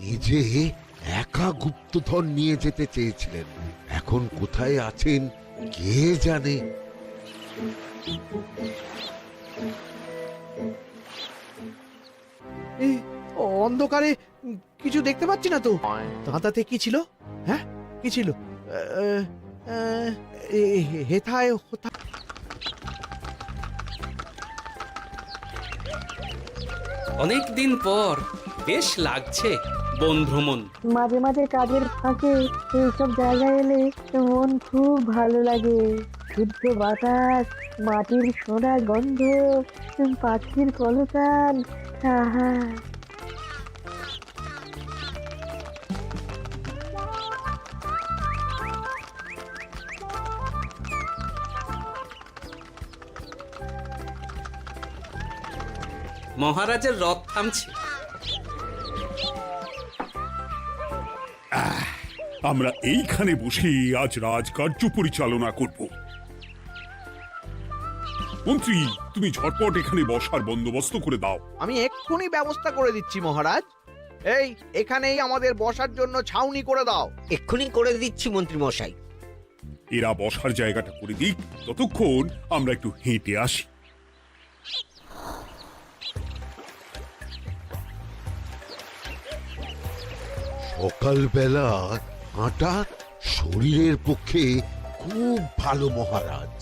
নিজে একা গুপ্তধন নিয়ে যেতে চেয়েছিলেন। এখন কোথায় আছেন কে জানে। এই অন্ধকারে কিছু দেখতে পাচ্ছি না তো। দাঁতাতে কি ছিল? হ্যাঁ, কি ছিল? হেথায় হোথায়। অনেক দিন পর বেশ লাগছে বন ভ্রমণ। মাঝে মাঝে কাজের ফাঁকে এইসব জায়গায় এলে মন খুব ভালো লাগে। শুদ্ধ বাতাস, মাটির সোনা গন্ধ, পাখির কলতান, আহা। মহারাজের রথ থামছে। আমরা এইখানে বসে আজ রাজকার্য পরিচালনা করব। মন্ত্রী, তুমি ঝটপট এখানে বসার বন্দোবস্ত করে দাও। আমি এক্ষুনি ব্যবস্থা করে দিচ্ছি মহারাজ। এই এখানেই আমাদের বসার জন্য ছাউনি করে দাও। এক্ষুনি করে দিচ্ছি মন্ত্রী মশাই। এরা বসার জায়গাটা করে দিক, ততক্ষণ আমরা একটু হেঁটে আসি। সকালবেলা হাঁটা শরীরের পক্ষে খুব ভালো মহারাজ।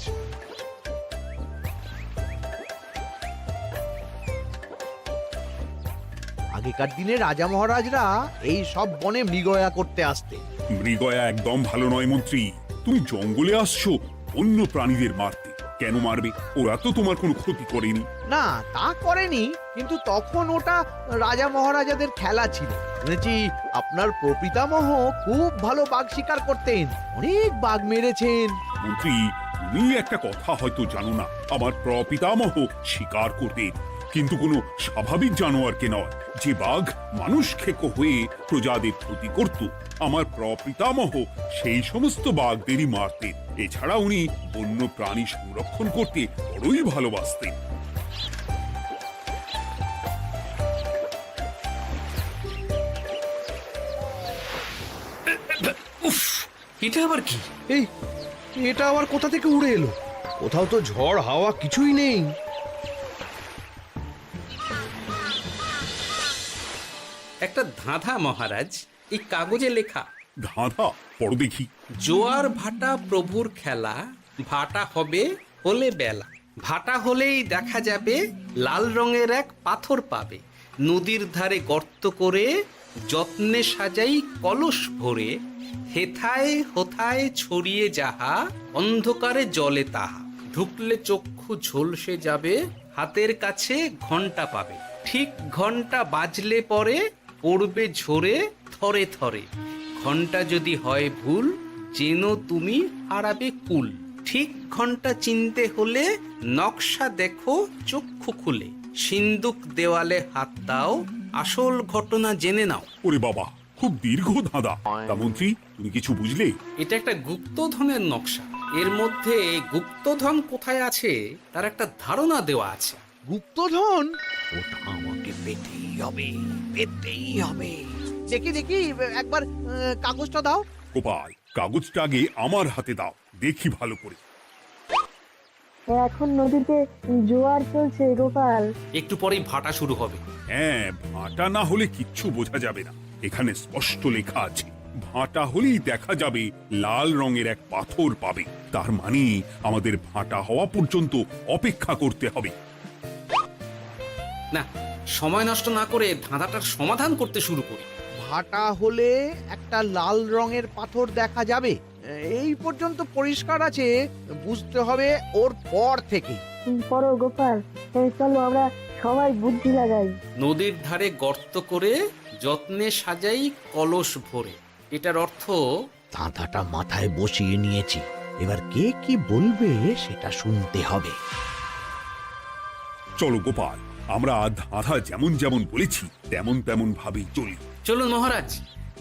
আগেকার দিনে রাজা মহারাজরা এই সব বনে মৃগয়া করতে আসতেন। মৃগয়া একদম ভালো নয় মন্ত্রী। তুমি জঙ্গলে আসছো অন্য প্রাণীদের মারতে। কেন মারবে? ওরা তো তোমার কোনো ক্ষতি করেনি। না, তা করেনি, কিন্তু তখন ওটা রাজা মহারাজাদের খেলা ছিল। শুনেছি আপনার প্রপিতামহ খুব ভালো বাঘ শিকার করতেন, অনেক বাঘ মেরেছেন। মন্ত্রী, তুমি একটা কথা হয়তো জানো না। আমার প্রপিতামহ শিকার করতেন, কিন্তু কোনো স্বাভাবিক জানোয়ারকে নয়। যে বাঘ মানুষ খেকো হয়ে প্রজাদের ক্ষতি করত, আমার প্রপিতামহ সেই সমস্ত বাঘদেরই মারতেন। এছাড়া উনি বন্য প্রাণী সংরক্ষণ করতে বড়ই ভালোবাসতেন। উফ, এটা আবার কি? এই এটা আবার কোথা থেকে উড়ে এলো? কোথাও তো ঝড় হাওয়া কিছুই নেই। একটা ধাঁধা মহারাজ, এই কাগজে লেখা। ধাঁধা পড়ো দেখি। জোয়ার ভাটা প্রভুর খেলা, ভাটা হবে হলে বেলা। ভাটা হলেই দেখা যাবে লাল রঙের এক পাথর পাবে। নদীর ধারে গর্ত করে যত্নে সাজাই কলস ভরে। হেথায় হোথায় ছড়িয়ে যাহা, অন্ধকারে জলে তাহা। ঢুকলে চক্ষু ঝলসে যাবে, হাতের কাছে ঘন্টা পাবে। ঠিক ঘন্টা বাজলে পরে পড়বে ঝরে থরে থরে। ঘন্টা যদি হয় ভুল, যেন তুমি হারাবে কুল। ঠিক ঘন্টা চিনতে হলে নকশা দেখো চক্ষু খুলে। সিন্দুক দেওয়ালে হাত দাও, আসল ঘটনা জেনে নাও। ওরে বাবা, খুব দীর্ঘ ধাঁধা। তা মন্ত্রী, তুমি কিছু বুঝলে? এটা একটা গুপ্তধনের নকশা। এর মধ্যে গুপ্তধন কোথায় আছে তার একটা ধারণা দেওয়া আছে। গুপ্তধন? ওটা আমাকে পেতেই হবে, পেতেই হবে। দেখি দেখি, একবার কাগজটা দাও। গোপাল, কাগজটা আগে আমার হাতে দাও, দেখি ভালো করে। এখন নদীতে জোয়ার চলছে গোপাল। একটু পরেই ভাটা শুরু হবে। হ্যাঁ, ভাটা না হলে কিচ্ছু বোঝা যাবে না। এখানে স্পষ্ট লেখা আছে, ভাটা হলেই দেখা যাবে লাল রঙের এক পাথর পাবে। তার মানে আমাদের ভাটা হওয়া পর্যন্ত অপেক্ষা করতে হবে। না, সময় নষ্ট না করে ধাঁধাটার সমাধান করতে শুরু করি। ভাটা হলে একটা লাল রঙের পাথর দেখা যাবে, এই পর্যন্ত পরিষ্কার আছে। বুঝতে হবে ওর পর থেকে। পড়ো গোপাল, চলো আমরা সবাই বুদ্ধি লাগাই। নদীর ধারে গর্ত করে যত্নে সাজাই কলস ভরে। এটার অর্থ, ধাঁধাটা মাথায় বসিয়ে নিয়েছি, এবার কে কি বলবে সেটা শুনতে হবে। চলো গোপাল, আমরা ধাঁধা যেমন যেমন বলেছি তেমন তেমন ভাবেই চলি। চলুন মহারাজ,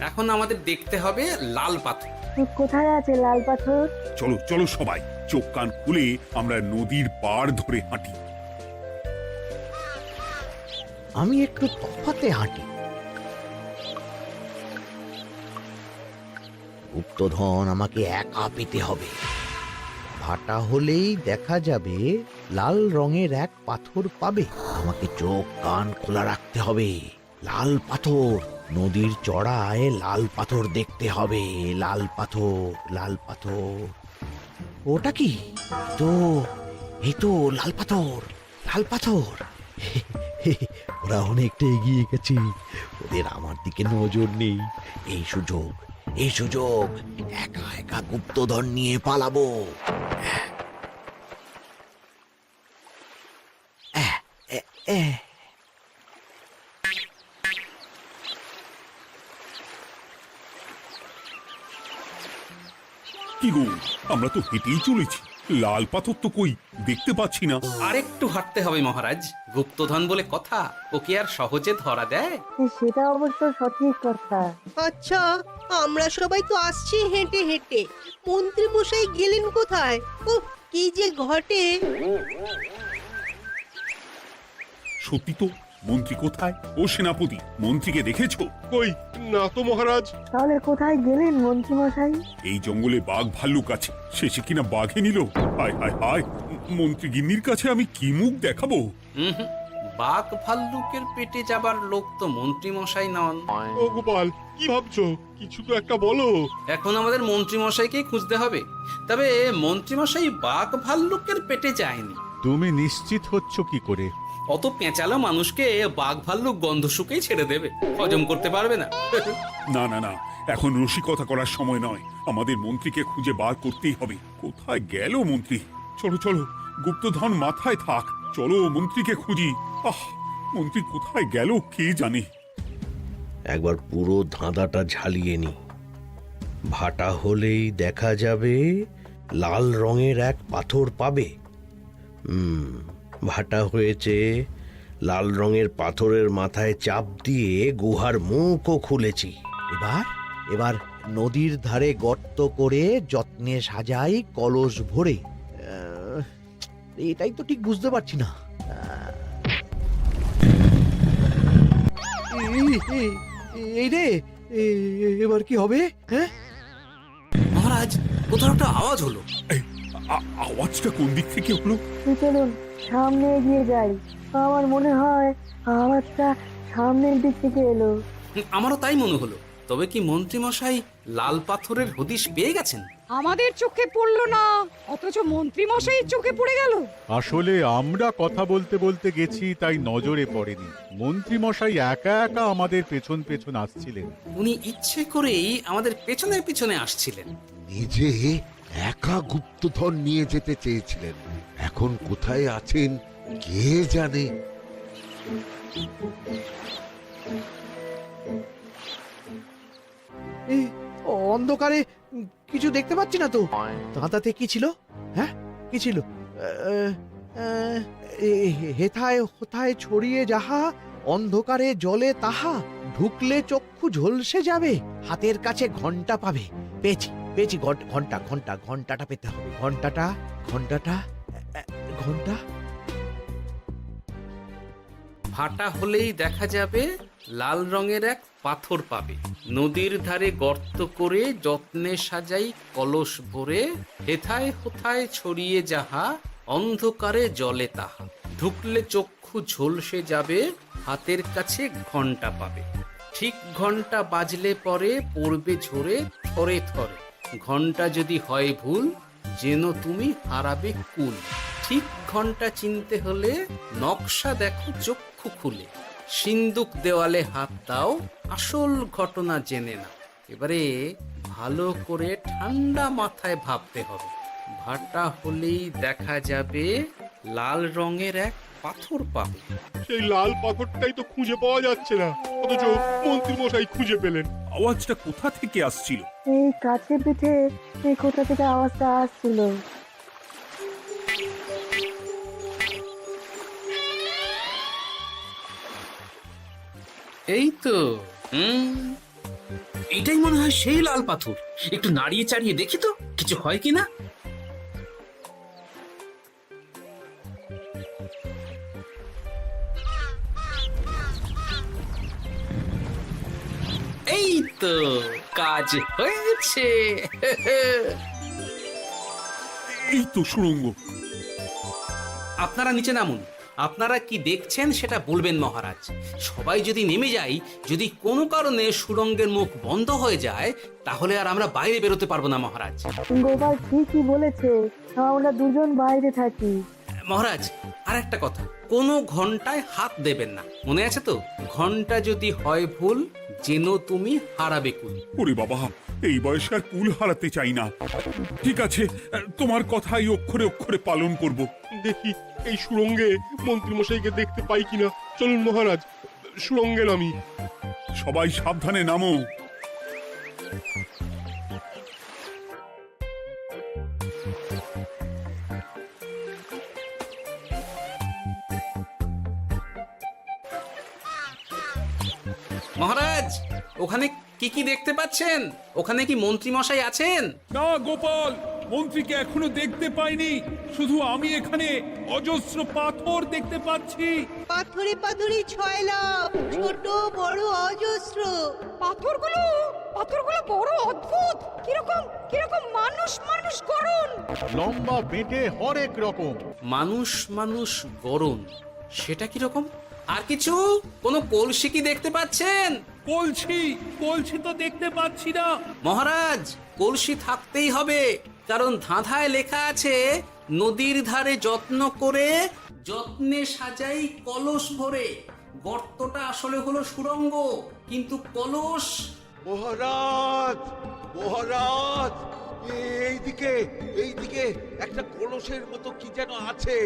এখন আমাদের দেখতে হবে লাল পাথর। কোথায় আছে লাল পাথর? চলো চলো সবাই, চোখ কান খুলে আমরা নদীর পাড় ধরে হাঁটি। আমি একটু তফাতে হাঁটি। গুপ্তধন আমাকে একা পেতে হবে। ভাটা হলেই দেখা যাবে লাল রঙের এক পাথর পাবে। আমাকে চোখ কান খোলা রাখতে হবে। লাল পাথর, নদীর চড়ায় লাল পাথর দেখতে হবে। লাল পাথর, লাল পাথর। ওটা কি? তো এই তো লাল পাথর, লাল পাথর। ওরা অনেকটা এগিয়ে গেছে, ওদের আমার দিকে নজর নেই। এই সুযোগ, এই সুযোগ, একা একা গুপ্তধন নিয়ে পালাবো। কি গো, আমরা তো হেঁটেই চলেছি, লাল পাথর তো কই দেখতে পাচ্ছি না। আরেকটু হাঁটতে হবে মহারাজ, গুপ্তধন বলে কথা, ওকে আর সহজে ধরা দেয়? সেটা অবশ্য সঠিক কথা। আচ্ছা, আমরা সবাই তো আসছি হেঁটে হেঁটে, মন্ত্রী মশাই গেলেন কোথায়? ও কি যে ঘটে! সত্যি তো, মন্ত্রী কোথায়? ও সেনাপতি, মন্ত্রীকে দেখেছো? কই না তো মহারাজ। তাহলে কোথায় গেলেন মন্ত্রী মশাই? এই জঙ্গলে বাঘ ভাল্লুক আছে, শেষে কিনা বাঘে নিল। হায় হায় হায়, মন্ত্রী গিন্নির কাছে আমি কি মুখ দেখাবো? হুম, বাঘ ভাল্লুকের পেটে যাবার লোক তো মন্ত্রী মশাই নন। ও গোপাল, কি ভাবছো? কিছু তো একটা বলো। এখন আমাদের মন্ত্রী মশাইকেই খুঁজতে হবে। তবে মন্ত্রী মশাই বাঘ ভাল্লুকের পেটে যায়নি। তুমি নিশ্চিত হচ্ছ কি করে? অত পেঁচালো মানুষকে বাঘ ভাল্লুক গন্ধ শুকেই ছেড়ে দেবে, হজম করতে পারবে না। না না না, এখন রসিকতা করার সময় নয়, আমাদের মন্ত্রীকে খুঁজে বার করতেই হবে। কোথায় গেল মন্ত্রী? চলো চলো, গুপ্তধন মাথায় থাক, চলো মন্ত্রীকে খুঁজি। আহ, মন্ত্রী কোথায় গেল কে জানে। একবার পুরো ধাঁধাটা ঝালিয়ে নি। ভাটা হলেই দেখা যাবে লাল রঙের এক পাথর পাবে। ভাটা হয়েছে, লাল রঙের পাথরের মাথায় চাপ দিয়ে গুহার মুখও খুলেছি। এবার এবার নদীর ধারে গর্ত করে যত্নে সাজাই কলস ভরে। এটাই তো ঠিক বুঝতে পারছি না। এই রে, এবার কি হবে? হ্যাঁ মহারাজ, কোথাও একটা আওয়াজ হলো। এই, আওয়াজটা কোন দিক থেকে হলো? চলুন সামনে এগিয়ে যাই। আমার মনে হয় আওয়াজটা সামনের দিক থেকে এলো। আমারও তাই মনে হলো। তবে কি মন্ত্রী মশাই লাল পাথরের হদিশ পেয়ে গেছেন? আমাদের চোখে পড়লো না, অথচ মন্ত্রী মশাইয়ের চোখে পড়ে গেল। আসলে আমরা কথা বলতে বলতে গেছি, তাই নজরে পড়েনি। মন্ত্রী মশাই একা একা আমাদের পেছন পেছন আসছিলেন। উনি ইচ্ছে করেই আমাদের পেছনে পেছনে আসছিলেন। নিজে একা গুপ্তধন নিয়ে যেতে চেয়েছিলেন, এখন কোথায় আছেন কে জানে। এই অন্ধকারে কিছু দেখতে পাচ্ছি না তো। দাঁতাতে কি ছিল? হ্যাঁ, কি ছিল? হেথায় হোথায় ছড়িয়ে যাহা, অন্ধকারে জলে তাহা, ঢুকলে চক্ষু ঝলসে যাবে, হাতের কাছে ঘন্টা পাবে। পেয়েছি পেয়েছি, ঘন্টা ঘন্টা ঘন্টাটা পেতে হবে। ঘন্টাটা ঘন্টাটা ঘন্টা। ভাটা হলেই দেখা যাবে লাল রঙের এক পাথর পাবে। নদীর ধারে গর্ত করে যত্নে সাজাই কলস ভরে, হেথায় হোথায় ছড়িয়ে যাহা, অন্ধকারে জলে তাহা, ঢুকলে চক্ষু ঝলসে যাবে, হাতের কাছে ঘন্টা পাবে। ঠিক ঘন্টা বাজলে পরে পড়বে ঝরে থরে থরে, ঘন্টা যদি হয় ভুল যেন তুমি হারাবে কুল। ঠিক ঘন্টা চিনতে হলে নকশা দেখো চক্ষু খুলে, সিন্দুক দেওয়ালে হাত দাও, আসল ঘটনা জেনে না। এবারে ভালো করে ঠান্ডা মাথায় ভাবতে হবে। ভাটা হলেই দেখা যাবে লাল রঙের এক পাথর পাবে। সেই লাল পাথরটাই তো খুঁজে পাওয়া যাচ্ছে না, অথচ মন্ত্রী মশাই খুঁজে পেলেন। আওয়াজটা কোথা থেকে আসছিল? এই কাছে পিঠে এই কোথা থেকে আওয়াজটা আসছিল। এই তো, এটাই মনে হয় সেই লাল পাথর। একটু নাড়িয়ে চাড়িয়ে দেখি তো কিছু হয় কিনা। এই তো কাজ হয়েছে। এই তো সুড়ঙ্গ। আপনারা নিচে নামুন। আপনারা কি দেখছেন সেটা বলবেন মহারাজ। সবাই যদি নেমে যাই, যদি কোনো কারণে সুড়ঙ্গের মুখ বন্ধ হয়ে যায়, তাহলে আর আমরা বাইরে বেরোতে পারবো না মহারাজ। গোপাল ঠিকই বলেছে, আমরা দুজন বাইরে থাকি। মহারাজ, আর একটা কথা, কোনো ঘন্টায় হাত দেবেন না, মনে আছে তো? ঘন্টা যদি হয় ভুল, যেন তুমি হারাবে কুল। ওরে বাবা, এই বয়সে আর কুল হারাতে চাই না। ঠিক আছে, তোমার কথাই অক্ষরে অক্ষরে পালন করব। দেখি এই সুরঙ্গে মন্ত্রীমশাইকে দেখতে পাই কিনা। চলুন মহারাজ, সুরঙ্গে নামি। সবাই সাবধানে নামো। মহারাজ, ওখানে কি কি দেখতে পাচ্ছেন? ওখানে কি মন্ত্রী মশাই আছেন? না গোপাল, মন্ত্রীকে এখনো দেখতে পাইনি। শুধু আমি এখানে অজস্র পাথর দেখতে পাচ্ছি। পাথরে পাথরে ছয়লা, ছোট বড় অজস্র। পাথরগুলো বড় অদ্ভুত, কিরকম কিরকম মানুষ মানুষ গড়ন। লম্বা বেঁটে হরেক রকম। মানুষ মানুষ গরম, সেটা কি রকম? আর কিছু? কোনো কলসি কি দেখতে পাচ্ছেন? কলসি তো দেখতে পাচ্ছি না। মহারাজ, কলসি থাকতেই হবে, কারণ ধাঁধায় লেখা আছে, নদীর ধারে যত্ন করে যত্নে সাজাই কলস ভরে। গর্তটা আসলে হলো সুড়ঙ্গ, কিন্তু কলস। মহারাজ, মহারাজ, এইদিকে এইদিকে একটা কলসের মতো কি যেন আছে।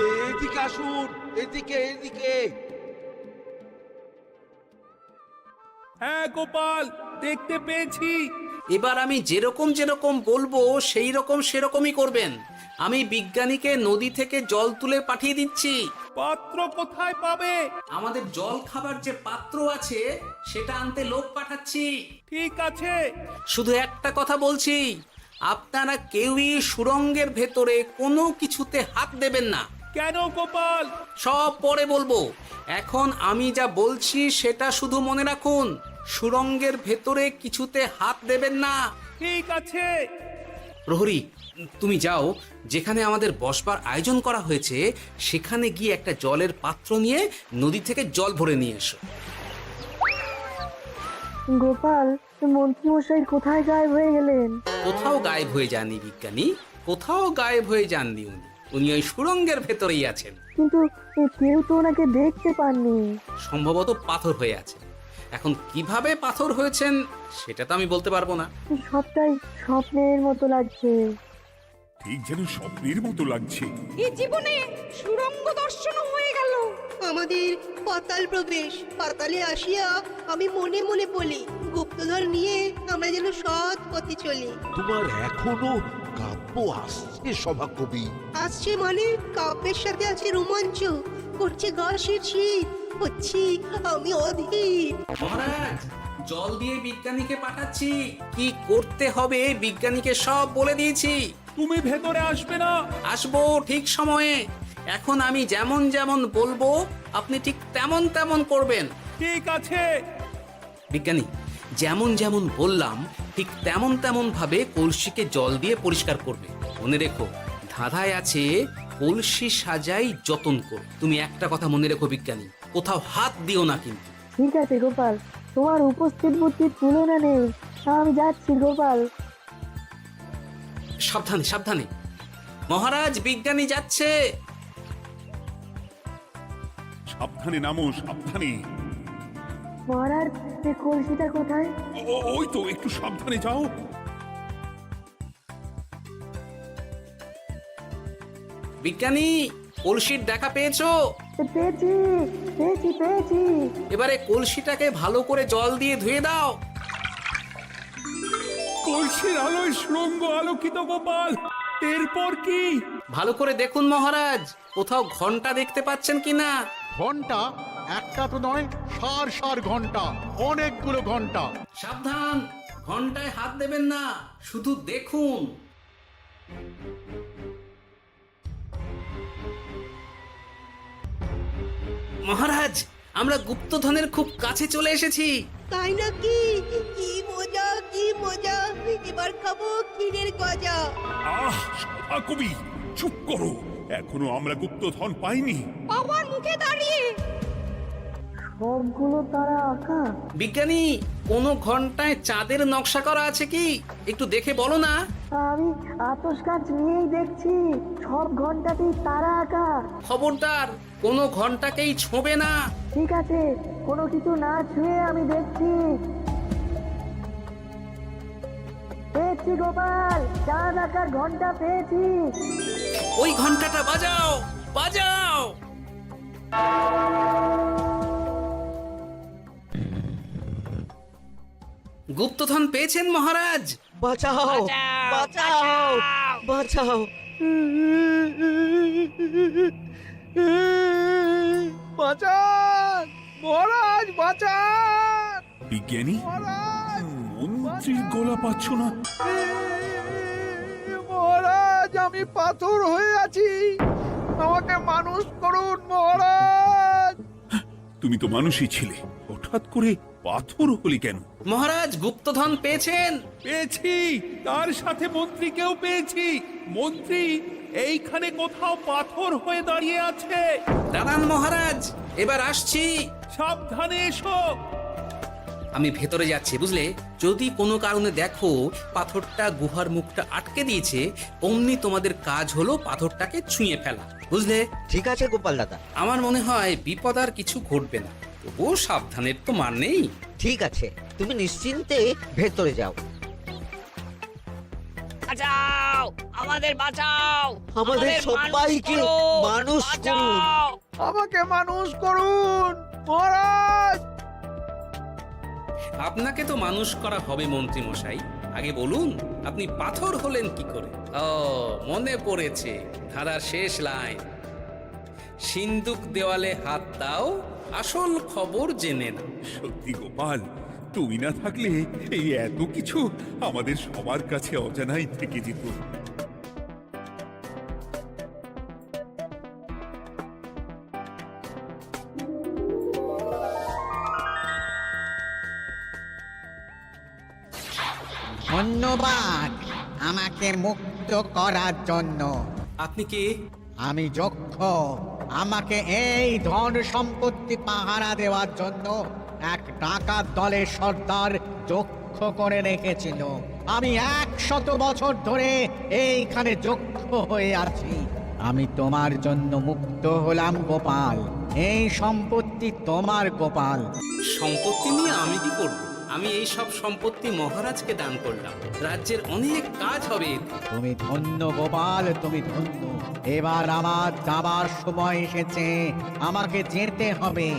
এইদিকে আসুন, এদিকে এদিকে। হ্যাঁ গোপাল, দেখতে পেয়েছি। এবার আমি যেরকম যেরকম বলবো সেই রকম সেরকমই করবেন। আমি বিজ্ঞানীকে নদী থেকে জল তুলে পাঠিয়ে দিচ্ছি। পাত্র কোথায় পাবে? আমাদের জল খাবার যে পাত্র আছে সেটা আনতে লোক পাঠাচ্ছি। ঠিক আছে। শুধু একটা কথা বলছি, আপনারা কেউই সুড়ঙ্গের ভেতরে কোনো কিছুতে হাত দেবেন না। কেন গোপাল? সব পরে বলবো, এখন আমি যা বলছি সেটা শুধু মনে রাখুন। সুড়ঙ্গের ভেতরে কিছুতে হাত দেবেন না। ঠিক আছে। প্রহরী, তুমি যাও, যেখানে আমাদের বসবার আয়োজন করা হয়েছে সেখানে গিয়ে একটা জলের পাত্র নিয়ে নদী থেকে জল ভরে নিয়ে এসো। গোপাল, মন্ত্রী মশাই কোথায় গায়েব হয়ে গেলেন? কোথাও গায়েব হয়ে যাননি বিজ্ঞানী, কোথাও গায়েব হয়ে যাননি উনি। উনি ওই সুড়ঙ্গের ভেতরেই আছেন। কিন্তু কেউ তো ওনাকে দেখতে পাননি। সম্ভবত পাথর হয়ে আছে। এখন কিভাবে পাথর হয়েছেন সেটা তো আমি বলতে পারবো না। সবটাই স্বপ্নের মতো লাগছে। ঠিক যেন স্বপ্নের মতো লাগছে। এই জীবনে সুরঙ্গ দর্শন হয়ে গেল। আমাদের পাতাল প্রবেশ। পাতালে আসিয়া আমি মনে মনে বলি, গুপ্তধর নিয়ে আমরা যেন সৎ পথে চলি। তোমার এখনো কাব্য আসছে সভাকবি? আসছে মানে কাব্যের সাথে আছে রোমাঞ্চ, করছে গা শীত, হচ্ছি আমি অধীর। মহারাজ, জল দিয়ে বিজ্ঞানীকে পাঠাচ্ছি। কি করতে হবে বিজ্ঞানীকে সব বলে দিয়েছি। তুমি ভেতরে আসবে না? আসবো ঠিক সময়ে। এখন আমি যেমন যেমন বলবো আপনি ঠিক তেমন তেমন করবেন। ঠিক আছে। বিজ্ঞানী, যেমন যেমন বললাম ঠিক তেমন তেমন ভাবে কলসিকে জল দিয়ে পরিষ্কার করবে। মনে রেখো, ধাঁধায় আছে কলসি সাজাই যতন কর। তুমি একটা কথা মনে রেখো বিজ্ঞানী, কোথাও হাত দিও না কিন্তু। ঠিক আছে গোপাল, তোমার উপস্থিত বুদ্ধির তুলনা নেই। আমি যাচ্ছি গোপাল। সাবধানে সাবধানে। মহারাজ, বিজ্ঞানী যাচ্ছে। সাবধানে নামো, সাবধানে। মহারাজ, কলসিটা কোথায়? ওই তো, একটু সাবধানে যাও। বিজ্ঞানী, কলসির দেখা পেয়েছো? পেয়েছি পেয়েছি পেয়েছি। এবারে কলসিটাকে ভালো করে জল দিয়ে ধুয়ে দাও। কলসির আলোয় সুড়ঙ্গ আলোকিত গোপাল। এরপর কি? ভালো করে দেখুন মহারাজ, কোথাও ঘন্টা দেখতে পাচ্ছেন কিনা? ঘন্টা? একটা তো নয়, সার সার ঘন্টা, অনেকগুলো ঘন্টা। সাবধান, ঘন্টায় হাত দেবেন না, শুধু দেখুন। মহারাজ, আমরা গুপ্তধনের খুব কাছে চলে এসেছি। তাই নাকি? কি মজা কি মজা, এবার খাবো ক্ষীরের গজা। আহ সভা কবি, চুপ করো, এখনো আমরা গুপ্তধন পাইনি। বাবার মুখে দাঁড়িয়ে সবগুলো তারা আঁকা। বিজ্ঞানী, কোনো ঘন্টায় চাঁদের নকশা করা আছে কি? একটু দেখে বলো না। আমি আতস কাজ নিয়েই দেখছি, সব ঘন্টাতেই তারা আঁকা। খবরদার, কোনো ঘন্টাকেই ছোঁবে না। ঠিক আছে, কোনো কিছু না ছুঁয়ে আমি দেখছি। পেয়েছি গোপাল, চাঁদ আঁকার ঘন্টা পেয়েছি। ওই ঘন্টাটা বাজাও, বাজাও। গুপ্তধন পেয়েছেন মহারাজ? বাঁচাও বাঁচাও বাঁচাও। বাঁচান মহারাজ, বাঁচান বিজ্ঞানী, মহারাজ, মন্ত্রীর গলা পাচ্ছ না? মহারাজ, আমি পাথর হয়ে আছি, আমাকে মানুষ করুন মহারাজ। তুমি তো মানুষই ছিলে, হঠাৎ করে পাথর হলি কেন? মহারাজ, গুপ্তধন পেয়েছেন? পেয়েছি, তার সাথে মন্ত্রীকেও পেয়েছি। মন্ত্রী এইখানে কোথাও পাথর হয়ে দাঁড়িয়ে আছে। দাঁড়ান মহারাজ, এবার আসছি। সাবধানে এসো। আমি ভেতরে যাচ্ছি, বুঝলে? যদি কোনো কারণে দেখো পাথরটা গুহার মুখটা আটকে দিয়েছে, অমনি তোমাদের কাজ হলো পাথরটাকে ছুঁয়ে ফেলা, বুঝলে? ঠিক আছে গোপাল দাদা। আমার মনে হয় বিপদ আর কিছু ঘটবে না, তবুও সাবধানের তো মান নেই। ঠিক আছে, তুমি নিশ্চিন্তে ভেতরে যাও। বাঁচাও, আমাদের বাঁচাও, আমাদের সবাইকে মানুষ করুন। আমাকে মানুষ করুন মহারাজ। আপনাকে তো মানুষ করা হবে মন্ত্রী মশাই। আগে বলুন, আপনি পাথর হলেন কি করে? ও, মনে পড়েছে ধারার শেষ লাইন, সিন্দুক দেওয়ালে হাত দাও, আসল খবর জেনে না। সত্যি গোপাল, তুমি না থাকলে এই এত কিছু আমাদের সবার কাছে অজানাই থেকে যেত। ধন্যবাদ আমাকে মুক্ত করার জন্য। আপনি কে? আমি যক্ষ। আমাকে এই ধন সম্পত্তি পাহারা দেওয়ার জন্য এক ডাকাত দলের সর্দার যক্ষ করে রেখেছিল। আমি 100 বছর ধরে এইখানে যক্ষ হয়ে আছি। আমি তোমার জন্য মুক্ত হলাম গোপাল। এই সম্পত্তি তোমার গোপাল। সম্পত্তি নিয়ে আমি কি করব? আমি এই সব সম্পত্তি মহারাজকে দান করলাম, রাজ্যের অনেক কাজ হবে। তুমি ধন্য গোপাল, তুমি ধন্য। এবার আমার যাবার সময় এসেছে, আমাকে যেতে হবে।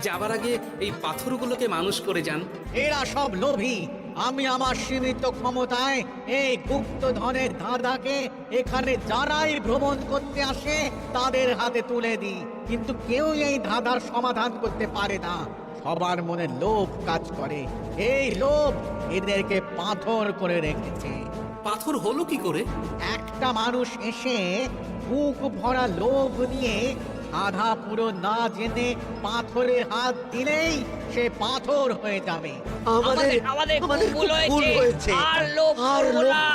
যাবার আগে এই পাথরগুলোকে মানুষ করে যান। এরা সব লোভী। আমি আমার সীমিত ক্ষমতায় এই গুপ্তধনের ধাঁধাকে এখানে যারাই ভ্রমণ করতে আসে তাদের হাতে তুলে দিই, কিন্তু কেউ এই ধাঁধার সমাধান করতে পারে না। সবার মনে লোভ কাজ করে, এই লোভ এদেরকে পাথর করে রেখেছে। পাথর হলো কি করে? একটা মানুষ এসে বুক ভরা লোভ নিয়ে আধা পুরো না জেনে পাথরে হাত দিলেই সে পাথর হয়ে যাবে। আমাদের ভুল হয়েছে, আর লোভ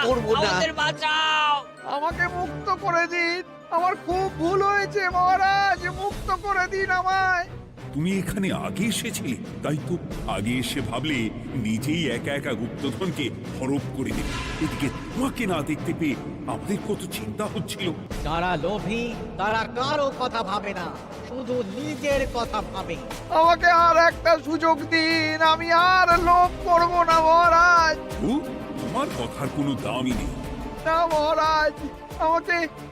করবো না। আমাদের বাঁচাও। আমাকে মুক্ত করে দিন, আমার খুব ভুল হয়েছে মহারাজ, মুক্ত করে দিন আমায়। তুমি এখানে আগে এসেছিলে, তাই তো আগে এসে ভাবলে নিজেই একা একা গুপ্তধনকে হরপ করে দেবে। এদিকে তোমাকে না দেখতে পেয়ে আমাদের কত চিন্তা হচ্ছিল। যারা লোভী তারা কারো কথা ভাবে না, শুধু নিজের কথা ভাবে। আমাকে আর একটা সুযোগ দিন, আমি আর লোভ করব না মহারাজ। ও, তোমার কথার কোনো দামই নেই। না মহারাজ,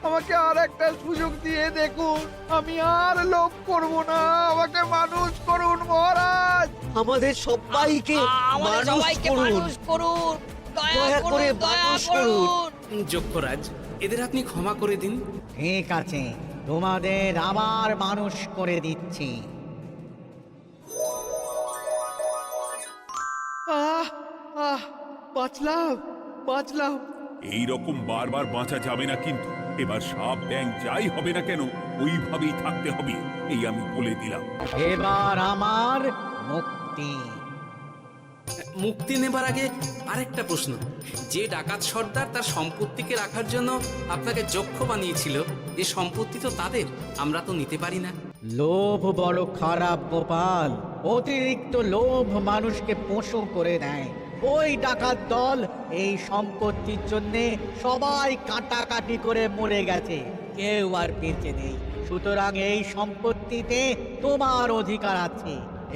আমাকে আর একটা সুযোগ দিয়ে দেখুন, আমি আর লোভ করব না, আমাকে মানুষ করুন মহারাজ। আমাদের সবাইকে মানুষ করুন। দয়া করে মানুষ করুন। যক্ষরাজ, এদের আপনি ক্ষমা করে দিন। ঠিক আছে, তোমাদের আবার মানুষ করে দিচ্ছি। বাঁচলাম। এই রকম বারবার বাঁচা যাবে না কিন্তু। এবার সাপ ব্যাং যাই হবে না কেন ওইভাবেই থাকতে হবে, এই আমি বলে দিলাম। এবার আমার মুক্তি। মুক্তি নেবার আগে আরেকটা প্রশ্ন, যে ডাকাত সর্দার তার সম্পত্তিকে রাখার জন্য আপনাকে যক্ষ বানিয়েছিল, এ সম্পত্তি তো তাদের, আমরা তো নিতে পারি না। লোভ বড় খারাপ গোপাল, অতিরিক্ত লোভ মানুষকে পশু করে দেয়। ওই ডাকাত দল এই সম্পত্তির জন্য সবাই কাটাকাটি করে মরে গেছে, কেউ আর বেঁচে নেই। সুতরাং এই সম্পত্তিতে তোমার অধিকার আছে,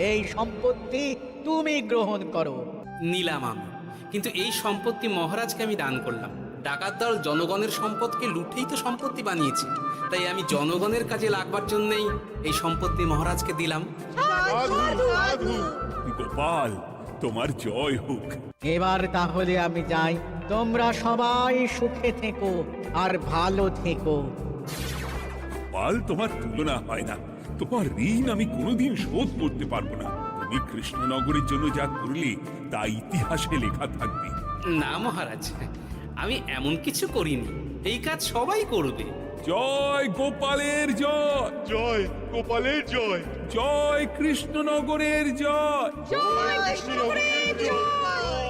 এই সম্পত্তি তুমি গ্রহণ করো। নিলাম আমি, কিন্তু এই সম্পত্তি মহারাজকে আমি দান করলাম। ডাকাত দল জনগণের সম্পদকে লুটেই তো সম্পত্তি বানিয়েছে, তাই আমি জনগণের কাজে লাগবার জন্যই এই সম্পত্তি মহারাজকে দিলাম। গোপাল, তোমার জয় হোক। এবার তাহলে আমি যাই, তোমরা সবাই সুখে থেকো আর ভালো থেকো। গোপাল, তোমার তুলনা হয় না, তোমার ঋণ আমি কোনোদিন শোধ করতে পারবো না। তুমি কৃষ্ণনগরের জন্য যা করলে তা ইতিহাসে লেখা থাকবে। না মহারাজ, আমি এমন কিছু করিনি, এই কাজ সবাই করবে। জয় গোপালের জয়, জয় গোপালের জয়, জয় কৃষ্ণনগরের জয়। জয় কৃষ্ণনগরের জয়।